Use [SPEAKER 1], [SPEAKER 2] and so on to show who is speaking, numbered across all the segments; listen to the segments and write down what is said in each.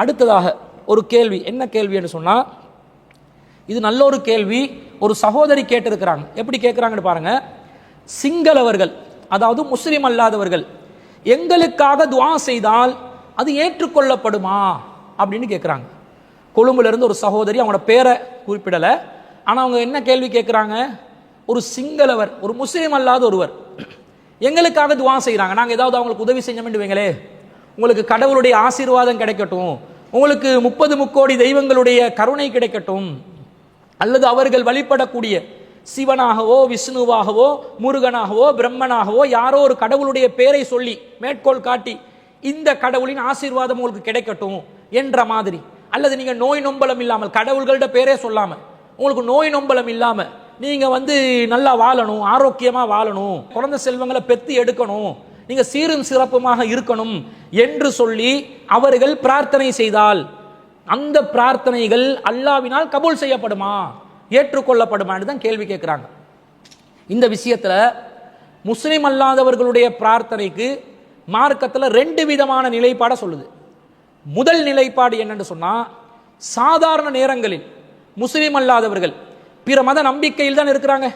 [SPEAKER 1] அடுத்ததாக ஒரு கேள்வி, என்ன கேள்வி என்று சொன்னால், இது நல்ல ஒரு கேள்வி. ஒரு சகோதரி கேட்டிருக்கிறாங்க. எப்படி கேட்குறாங்கன்னு பாருங்க. சிங்களவர்கள், அதாவது முஸ்லிம் அல்லாதவர்கள் எங்களுக்காக துஆ செய்தால் அது ஏற்றுக்கொள்ளப்படுமா அப்படின்னு கேட்குறாங்க. கொழும்புல இருந்து ஒரு சகோதரி, அவங்களோட பேரை குறிப்பிடலை, ஆனால் அவங்க என்ன கேள்வி கேட்குறாங்க, ஒரு சிங்களவர், ஒரு முஸ்லீம் அல்லாத ஒருவர் எங்களுக்காக துஆ செய்கிறாங்க, நாங்கள் ஏதாவது அவங்களுக்கு உதவி செஞ்சோம்னு வைங்களே, உங்களுக்கு கடவுளுடைய ஆசீர்வாதம் கிடைக்கட்டும், உங்களுக்கு 30 முக்கோடி தெய்வங்களுடைய கருணை கிடைக்கட்டும், அல்லது அவர்கள் வழிபடக்கூடிய சிவனாகவோ விஷ்ணுவாகவோ முருகனாகவோ பிரம்மனாகவோ யாரோ ஒரு கடவுளுடைய பெயரை சொல்லி மேற்கோள் காட்டி இந்த கடவுளின் ஆசீர்வாதம் உங்களுக்கு கிடைக்கட்டும் என்ற மாதிரி, அல்லது நீங்க நோய் நொம்பலம் இல்லாமல், கடவுள்களோட பேரே சொல்லாம, உங்களுக்கு நோய் நொம்பலம் இல்லாம நீங்க நல்லா வாழணும், ஆரோக்கியமா வாழணும், குழந்தை செல்வங்களை பெத்து எடுக்கணும், நீங்க சீரும் சிறப்புமாக இருக்கணும் என்று சொல்லி அவர்கள் பிரார்த்தனை செய்தால் அந்த பிரார்த்தனைகள் அல்லாஹ்வினால் கபூல் செய்யப்படுமா, ஏற்றுக்கொள்ளப்படுமா என்று தான் கேள்வி கேட்கிறாங்க. இந்த விஷயத்துல முஸ்லிம் அல்லாதவர்களுடைய பிரார்த்தனைக்கு மார்க்கத்தில் 2 விதமான நிலைப்பாட சொல்லுது. முதல் நிலைப்பாடு என்னன்னு சொன்னா, சாதாரண நேரங்களில் முஸ்லிம் அல்லாதவர்கள் பிற மத நம்பிக்கையில் தான் இருக்கிறாங்க,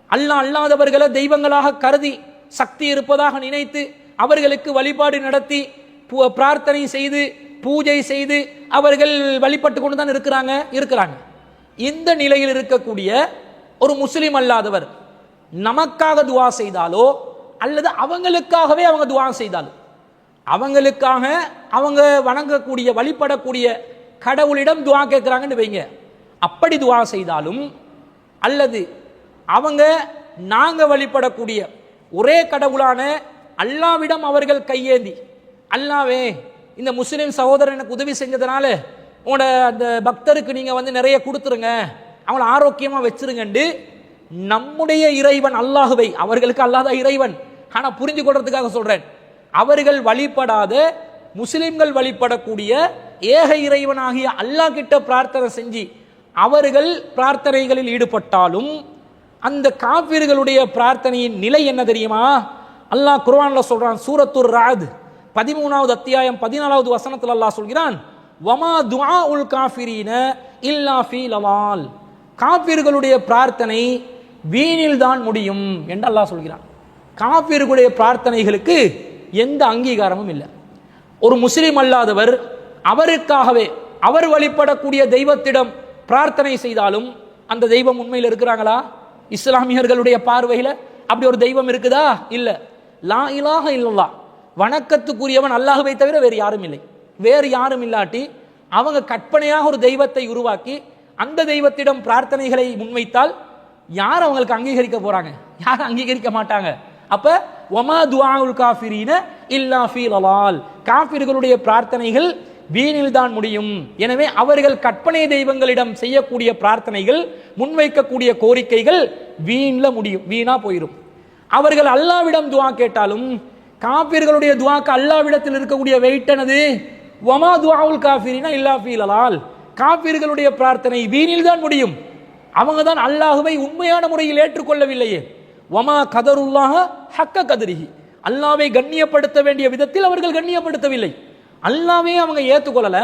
[SPEAKER 1] அல்லாஹ் அல்லாதவர்களை தெய்வங்களாக கருதி சக்தி இருப்பதாக நினைத்து அவர்களுக்கு வழிபாடு நடத்தி பிரார்த்தனை செய்து பூஜை செய்து அவர்கள் வழிபட்டு கொண்டு தான் இருக்கிறாங்க. இந்த நிலையில் இருக்கக்கூடிய ஒரு முஸ்லிம் அல்லாதவர் நமக்காக துஆ செய்தாலோ அல்லது அவங்களுக்காகவே அவங்க துஆ செய்தாலும், அவங்களுக்காக அவங்க வணங்கக்கூடிய வழிபடக்கூடிய கடவுளிடம் துஆ கேட்கிறாங்கன்னு வைங்க, அப்படி துஆ செய்தாலும், அல்லது அவங்க நாங்க வழிபடக்கூடிய ஒரே கடவுளான அல்லாஹ்விடம் அவர்கள் கையேந்தி, அல்லாஹ்வே இந்த முஸ்லிம் சகோதரன் எனக்கு உதவி செஞ்சதுனால உங்களோட அந்த பக்தருக்கு நீங்க நிறைய கொடுத்துருங்க, அவங்கள ஆரோக்கியமா வச்சிருங்கண்டு நம்முடைய இறைவன் அல்லாஹுவை, அவர்களுக்கு அல்லாத இறைவன், ஆனா புரிஞ்சு கொள்றதுக்காக சொல்றேன், அவர்கள் வழிபடாத முஸ்லிம்கள் வழிபடக்கூடிய ஏக இறைவனாகிய அல்லாஹ் கிட்ட பிரார்த்தனை செஞ்சு அவர்கள் பிரார்த்தனைகளில் ஈடுபட்டாலும் அந்த காஃபிர்களுடைய பிரார்த்தனையின் நிலை என்ன தெரியுமா? அல்லாஹ் குர்ஆன்ல சொல்றான், சூரத்துர் ரஅத் 13வது அத்தியாயம் 14வது வசனத்தில் அல்லாஹ் சொல்கிறான், வமா துஆஉல் காஃபிரீன இல்லா ஃபீ லவால், காஃபிர்களுடைய பிரார்த்தனை வீணில் தான் முடியும் என்று அல்லாஹ் சொல்கிறான். காஃபிர்களுடைய பிரார்த்தனைகளுக்கு எந்த அங்கீகாரமும் இல்லை. ஒரு முஸ்லிம் அல்லாதவர் அவருக்காகவே அவர் வழிபடக்கூடிய தெய்வத்திடம் பிரார்த்தனை செய்தாலும் அந்த தெய்வம் உண்மையில் இருக்கிறாங்களா? இஸ்லாமியர்களுடைய பார்வையில அப்படி ஒரு தெய்வம் இருக்குதா? இல்ல. லா இலாஹ இல்லல்லாஹ், வணக்கத்துக்குரியவன் அல்லாஹ்வை தவிர வேறு யாரும் இல்லை. வேறு யாரும் இல்லாட்டி அவங்க கற்பனையாக ஒரு தெய்வத்தை உருவாக்கி அந்த தெய்வத்திடம் பிரார்த்தனைகளை முன்வைத்தால் யார் அவங்களுக்கு அங்கீகரிக்க போறாங்க? யாரும் அங்கீகரிக்க மாட்டாங்க. அப்ப வமா துஆஉல் காஃபிரீன இல்லா ஃபீ லலால், காஃபிர்களுடைய பிரார்த்தனைகள் வீணில் தான் முடியும். எனவே அவர்கள் கற்பனை தெய்வங்களிடம் செய்யக்கூடிய பிரார்த்தனைகள், முன்வைக்கக்கூடிய கோரிக்கைகள் வீண்ல முடியும், வீணா போயிடும். அவர்கள் அல்லாஹ்விடம் துஆ கேட்டாலும் காஃபிர்களுடைய துஆக்கு அல்லாஹ்விடத்தில் இருக்கக்கூடிய வெயிட் என்னது? வமா துஆஉல் காஃபிரீன இல்லா ஃபீ லலால், காஃபிர்களுடைய பிரார்த்தனை வீணில் தான் முடியும். அவங்க தான் அல்லாஹ்வை உண்மையான முறையில் ஏற்றுக்கொள்ளவில்லையே. வமா கதருல்லாஹ ஹக்க கதரிஹி, அல்லாஹ்வை கண்ணியப்படுத்த வேண்டிய விதத்தில் அவர்கள் கண்ணியப்படுத்தவில்லை. அல்லாஹ்வே அவங்க ஏற்றுக்கொள்ளல,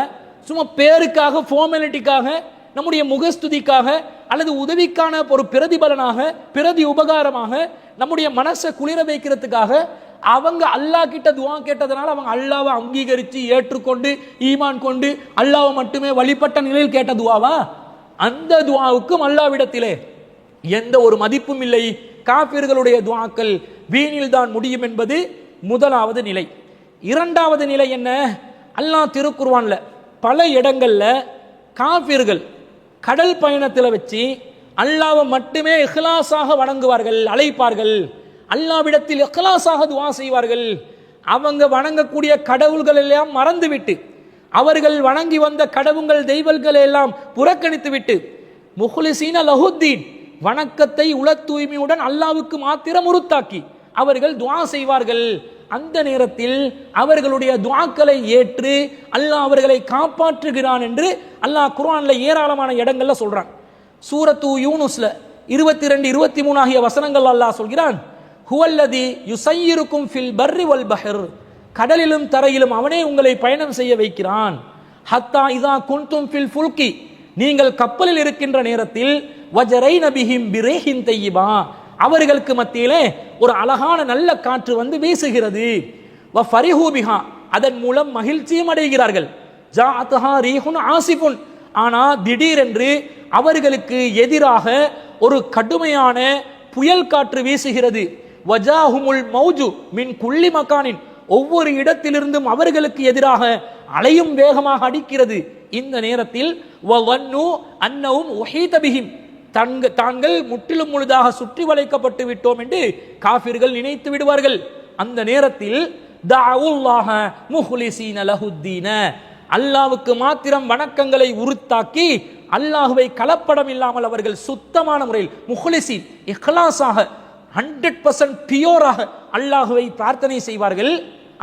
[SPEAKER 1] சும்மா பேருக்காக, ஃபார்மாலிட்டிக்காக, நம்முடைய முகஸ்துதிக்காக அல்லது உதவிக்கான ஒரு பிரதிபலனாக, பிரதி உபகாரமாக, நம்முடைய மனசை குளிர வைக்கிறதுக்காக அவங்க அல்லாஹ் கிட்ட துஆ கேட்டதனால அவங்க அல்லாஹ்வை அங்கீகரித்து ஏற்றுக்கொண்டு ஈமான் கொண்டு அல்லாஹ்வை மட்டுமே வழிபட்ட நிலையில் கேட்ட துஆவா? அந்த துஆவுக்கும் அல்லாஹ்விடத்திலே எந்த ஒரு மதிப்பும் இல்லை. காஃபிர்களுடைய துஆக்கள் வீணில் தான் முடியும் என்பது முதலாவது நிலை. இரண்டாவது நிலை என்ன? அல்லாஹ் திருக்குர்ஆன்ல பல இடங்கள்ல காஃபிர்கள் கடல் பயணத்தில் வச்சு அல்லாஹ்வை மட்டுமே இஹ்லாஸாக வணங்குவார்கள், அழைப்பார்கள், அல்லாஹ்விடத்தில் இஹ்லாஸாக துஆ செய்வார்கள். அவங்க வணங்கக்கூடிய கடவுள்கள் எல்லாம் மறந்துவிட்டு, அவர்கள் வணங்கி வந்த கடவுள்கள் தெய்வங்களை எல்லாம் புறக்கணித்து விட்டு, முஹ்லிசீன லஹுத்தீன், வணக்கத்தை உள தூய்மையுடன் அல்லாஹ்வுக்கு மாத்திரம் உருத்தாக்கி அவர்கள் துஆ செய்வார்கள். அந்த நேரத்தில் அவர்களுடைய துஆக்களை ஏற்று அல்லாஹ் அவர்களை காப்பாற்றுகிறான் என்று அல்லாஹ் குர்ஆன்ல ஏராளமான இடங்கள்ல சொல்றான். சூரத்து யூனுஸ்ல 22, 23 ஆகிய வசனங்கள் அல்லாஹ் சொல்கிறான், ஹுவல்லதி யுஸய்யிருக்கும் ஃபில் பர்ரி வல் பஹர், கடலிலும் தரையிலும் அவனே உங்களை பயணம் செய்ய வைக்கிறான். ஹத்தா இதா குன்தும் ஃபில் ஃபுல்கி, நீங்கள் கப்பலில் இருக்கின்ற நேரத்தில் வஜரைன பிஹிம் பிரீஹின் தய்யிபா, அவர்களுக்கு மத்தியிலே ஒரு அழகான நல்ல காற்று வந்து வீசுகிறது. வ ஃபரிஹூ பிஹா, அதன் மூலம் மகிழ்ச்சியும் அடைகிறார்கள். ஜாஅத்ஹா ரீஹுன் ஆசிஃபுன், ஆனா திடீரென்று அவர்களுக்கு எதிராக ஒரு கடுமையான புயல் காற்று வீசுகிறது. வஜாஹுமுல் மௌஜு மின் குல்லி மக்கானின், ஒவ்வொரு இடத்திலிருந்தும் அவர்களுக்கு எதிராக அலையும் வேகமாக அடிக்கிறது. இந்த நேரத்தில் வவன்னு அன்னஹும் உஹீத பிஹிம், தாங்கள் முற்றிலும் முழுதாக சுற்றி வளைக்கப்பட்டு விட்டோம் என்று காஃபிர்கள் நினைத்து விடுவார்கள். அந்த நேரத்தில் தஅவுல்லாஹ முஹ்லிஸீன லஹுத்தீன, அல்லாஹ்வுக்கு மாத்திரம் வணக்கங்களை உறுத்தாக்கி அல்லாஹ்வை கலப்படம் இல்லாமல் அவர்கள் சுத்தமான முறையில் முஹ்லிஸீன் இக்லாஸாக 100% பியூராக அல்லாஹ்வை பிரார்த்தனை செய்வார்கள்.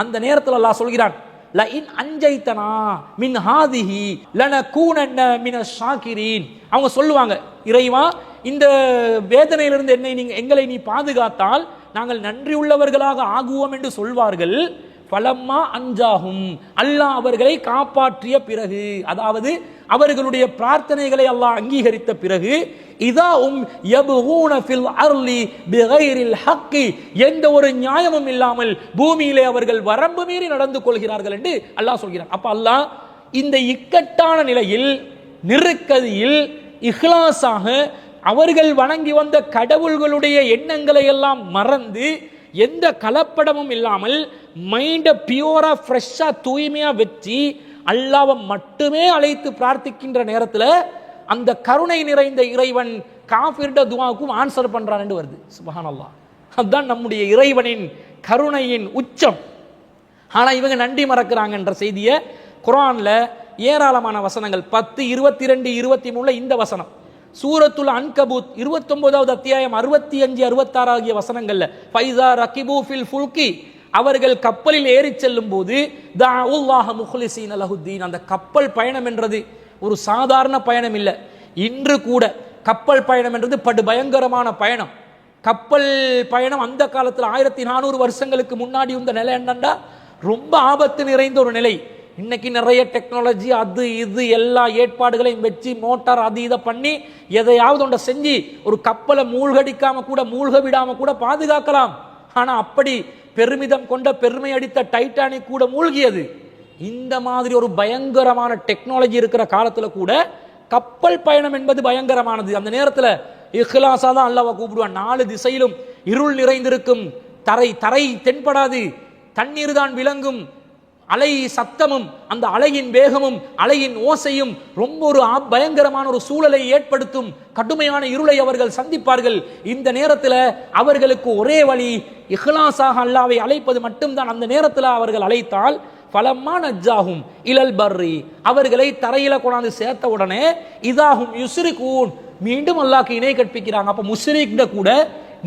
[SPEAKER 1] அந்த நேரத்தில் அல்லாஹ் சொல்கிறான், லஇன் அன்ஜைதனா மின் ஹாதிஹி லனகூனன்ன மினஷ் ஷாகிரீன். அவங்க சொல்லுவாங்க, இறைவா இந்த வேதனையிலிருந்து எங்களை நீ பாதுகாத்தால் நாங்கள் நன்றியுள்ளவர்களாக ஆகுவோம் என்று சொல்வார்கள். பலம்மா அஞ்சாகும், அல்லாஹ் அவர்களை காப்பாற்றிய பிறகு, அதாவது அவர்களுடைய பிரார்த்தனைகளை அல்லாஹ் அங்கீகரித்த பிறகு, இதாவும் யபூன ஃபில் அர்லி பிகைரில் ஹக்கி, எந்த ஒரு நியாயமும் இல்லாமல் பூமியிலே அவர்கள் வரம்பு மீறி நடந்து கொள்கிறார்கள் என்று அல்லாஹ் சொல்கிறான். அப்ப அல்லாஹ் இந்த இக்கட்டான நிலையில், நெருக்கதியில் இஹ்லாஸாக அவர்கள் வணங்கி வந்த கடவுள்களுடைய எண்ணங்களை எல்லாம் மறந்து எந்த கலப்படமும் இல்லாமல் மைண்ட பியூரா ஃப்ரெஷ்ஷா தூய்மையா வச்சு அல்லாஹ்வை மட்டுமே அழைத்து பிரார்த்திக்கின்ற நேரத்தில் அந்த கருணை நிறைந்த இறைவன் காஃபிர்ட துஆவுக்கும் ஆன்சர் பண்றான் என்று வருது. சுப்ஹானல்லாஹ், அதுதான் நம்முடைய இறைவனின் கருணையின் உச்சம். ஆனா இவங்க நன்றி மறக்கிறாங்க என்ற செய்தியை குர்ஆன்ல ஏராளமான வசனங்கள் 10, 22, 23 இந்த வசனம், சூரத்துல் அன்கபூத் 29வது அத்தியாயம் 65, 66 ஆகிய வசனங்கள்ல ஃபைஸா ரகிபு ஃபில் ஃபுல்கி, அவர்கள் கப்பலில் ஏறி செல்லும் போது தஅவுல்லாஹ முஹ்லிஸீன லஹுத்தீன், அந்த கப்பல் பயணம் என்றது ஒரு சாதாரண பயணம் இல்லை. இன்று கூட கப்பல் பயணம் என்றது படு பயங்கரமான பயணம். கப்பல் பயணம் அந்த காலத்தில் 1400 வருஷங்களுக்கு முன்னாடி இந்த நிலை என்னண்டா ரொம்ப ஆபத்து நிறைந்த ஒரு நிலை. இன்னைக்கு நிறைய டெக்னாலஜி அது இது எல்லா ஏற்பாடுகளையும் வச்சு மோட்டார் அது இதை பண்ணி எதையாவது ஒன்றை செஞ்சு ஒரு கப்பலை மூழ்கடிக்காம கூட மூழ்க விடாம கூட பாதுகாக்கலாம். ஆனா அப்படி பெருமிதம் கொண்ட பெருமை அடித்த டைட்டானிக் கூட மூழ்கியது. இந்த மாதிரி ஒரு பயங்கரமான டெக்னாலஜி இருக்கிற காலத்துல கூட கப்பல் பயணம் என்பது பயங்கரமானது. அந்த நேரத்தில் இஹ்லாஸா தான் அல்லாஹ்வை கூப்பிடுவான். 4 திசையிலும் இருள் நிறைந்திருக்கும், தரை தென்படாது, தண்ணீர் தான் விளங்கும், அலை சத்தமும் அந்த அலையின் வேகமும் அலையின் ஓசையும் ரொம்ப ஒரு பயங்கரமான ஒரு சூழலை ஏற்படுத்தும். கடுமையான இருளை அவர்கள் சந்திப்பார்கள். இந்த நேரத்தில் அவர்களுக்கு ஒரே வழி இஹ்லாஸாக அல்லாஹ்வை அழைப்பது மட்டும்தான். அந்த நேரத்தில் அவர்கள் அழைத்தால் பலம்மா நஜ்ஜாகும் இலல் பர்ரி, அவர்களை தரையில கொண்டாந்து சேர்த்த உடனே இதாகும் யுஸ்ரிகூன், மீண்டும் அல்லாஹ்க்கு இணை கற்பிக்கிறாங்க. அப்ப முஸ்ரிக்ட கூட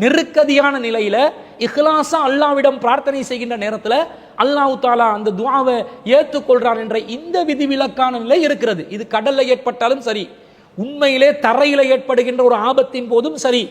[SPEAKER 1] நெருக்கதியான நிலையில இஹ்லாஸா அல்லாஹ்விடம் பிரார்த்தனை செய்கின்ற நேரத்தில் அல்லாஹ் தஆலா அந்த துஆவை ஏற்றுக்கொள்றான் என்ற இந்த விதிவிலக்கான நிலை இருக்கிறது. இது கடல்ல ஏற்பட்டாலும் சரி, உண்மையிலே தரையில ஏற்படுகின்ற ஒரு ஆபத்தின் போதும் சரி,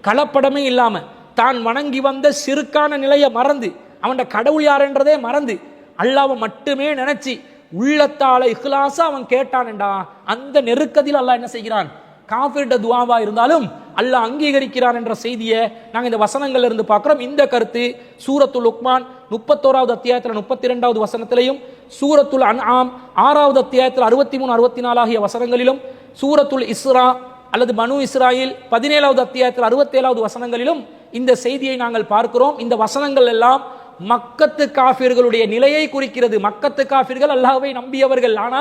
[SPEAKER 1] கலப்படமே இல்லாம தான் வணங்கி வந்த சிறுக்கான நிலையை மறந்து அவன் கடவுள் யார் என்றதே மறந்து அல்லாஹ்வை மட்டுமே நினைச்சு உள்ளத்தால இஹ்லாஸா அவன் கேட்டான்டா, அந்த நெருக்கதியில் அல்லாஹ் என்ன செய்கிறான், காஃபிர்ட துஆவா இருந்தாலும் அல்லாஹ் அங்கீகரிக்கிறான் என்ற செய்தியை நாங்கள் இந்த வசனங்கள்ல இருந்து பார்க்கிறோம். இந்த கருத்து சூரத்துல் லுக்மான் 31வது அத்தியாயத்தில் 32வது வசனத்திலையும், சூரத்துல் அன்ஆம் 6வது அத்தியாயத்தில் 63, 64 ஆகிய வசனங்களிலும், சூரத்துல் இஸ்ரா அல்லது பனு இஸ்ராயில் 17வது அத்தியாயத்தில் 67வது வசனங்களிலும் இந்த செய்தியை நாங்கள் பார்க்கிறோம். இந்த வசனங்கள் எல்லாம் மக்கத்து காஃபிர்களுடைய நிலையை குறிக்கிறது. மக்கத்து காஃபிர்கள் அல்லாஹ்வை நம்பியவர்கள், ஆனா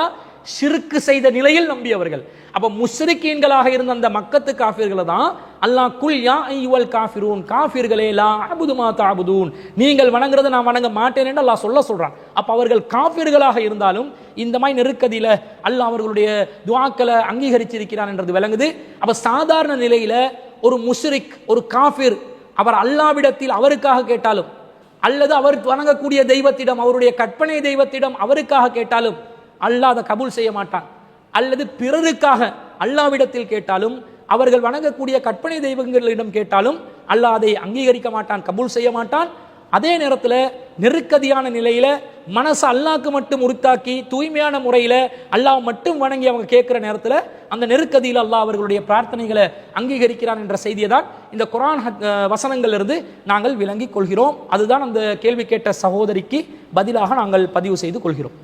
[SPEAKER 1] ஷிர்க் செய்த நிலையில் நம்பியவர்கள். அப்ப முஸ்ரிக்கீன்களாக இருந்த அந்த மக்கத்து காஃபிர்களை தான் அல்லாஹ் குல் யா அய்யுல் காஃபிரூன், காஃபிர்களே லா அபுது மா தஅபுதூன், நீங்கள் வணங்குறதை நான் வணங்க மாட்டேன் என்று அல்லாஹ் சொல்றான். அப்ப அவர்கள் காஃபிர்களாக இருந்தாலும் இந்த மாதிரி நெருக்கதியில அல்லாஹ் அவர்களுடைய துஆக்களை அங்கீகரிச்சிருக்கிறான் என்றது விளங்குது. அப்ப சாதாரண நிலையில ஒரு முஸ்ரிக், ஒரு காஃபிர், அவர் அல்லாஹ்விடத்தில் அவருக்காக கேட்டாலும் அல்லது அவர் வணங்கக்கூடிய தெய்வத்திடம், அவருடைய கற்பனை தெய்வத்திடம் அவருக்காக கேட்டாலும் அல்லாஹ் அதை கபூல் செய்ய மாட்டான். அல்லது பிறருக்காக அல்லாஹ்விடத்தில் கேட்டாலும் அவர்கள் வணங்கக்கூடிய கற்பனை தெய்வங்களிடம் கேட்டாலும் அல்லாஹ் அதை அங்கீகரிக்க மாட்டான், கபூல் செய்ய மாட்டான். அதே நேரத்தில் நெருக்கடியான நிலையில மனசை அல்லாஹ்க்கு மட்டும் உரித்தாக்கி தூய்மையான முறையில் அல்லாஹ் மட்டும் வணங்கி அவங்க கேட்கிற நேரத்தில் அந்த நெருக்கடியில் அல்லாஹ் அவர்களுடைய பிரார்த்தனைகளை அங்கீகரிக்கிறான் என்ற செய்தியை தான் இந்த குர்ஆன் வசனங்களிலிருந்து நாங்கள் விளங்கிக் கொள்கிறோம். அதுதான் அந்த கேள்வி கேட்ட சகோதரிக்கு பதிலாக நாங்கள் பதிவு செய்து கொள்கிறோம்.